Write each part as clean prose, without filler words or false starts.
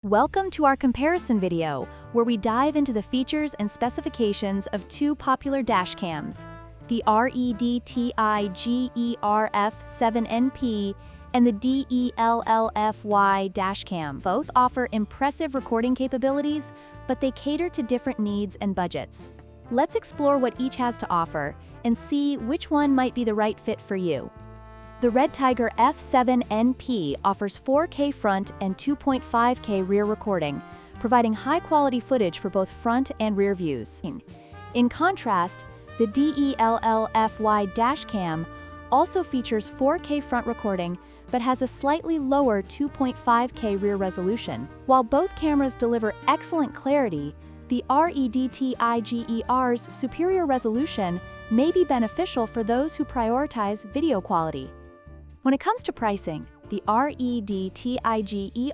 Welcome to our comparison video, where we dive into the features and specifications of two popular dash cams, the REDTIGER F7NP and the DELLFY Dash Cam. Both offer impressive recording capabilities, but they cater to different needs and budgets. Let's explore what each has to offer and see which one might be the right fit for you. The REDTIGER F7NP offers 4K front and 2.5K rear recording, providing high-quality footage for both front and rear views. In contrast, the DELLFY Dash Cam also features 4K front recording but has a slightly lower 2.5K rear resolution. While both cameras deliver excellent clarity, the REDTIGER's superior resolution may be beneficial for those who prioritize video quality. When it comes to pricing, the REDTIGER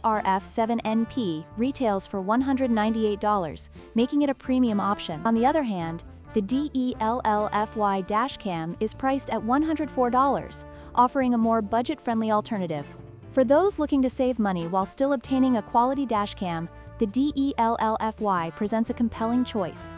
F7NP retails for $198, making it a premium option. On the other hand, the DELLFY Dash Cam is priced at $104, offering a more budget-friendly alternative. For those looking to save money while still obtaining a quality dash cam, the DELLFY presents a compelling choice.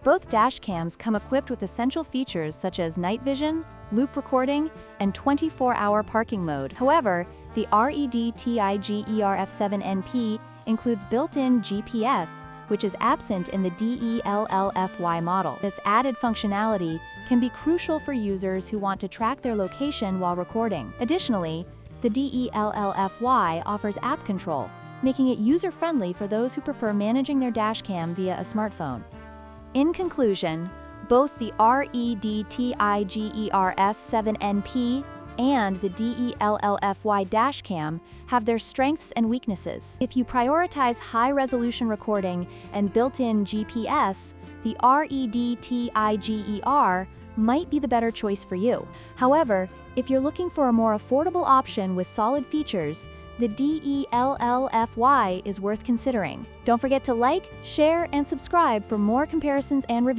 Both dash cams come equipped with essential features such as night vision, loop recording, and 24-hour parking mode. However, the REDTIGER F7NP includes built-in GPS, which is absent in the DELLFY model. This added functionality can be crucial for users who want to track their location while recording. Additionally, the DELLFY offers app control, making it user-friendly for those who prefer managing their dash cam via a smartphone. In conclusion, both the REDTIGER F7NP and the DELLFY Dash Cam have their strengths and weaknesses. If you prioritize high-resolution recording and built-in GPS, the REDTIGER might be the better choice for you. However, if you're looking for a more affordable option with solid features, the DELLFY is worth considering. Don't forget to like, share, and subscribe for more comparisons and reviews.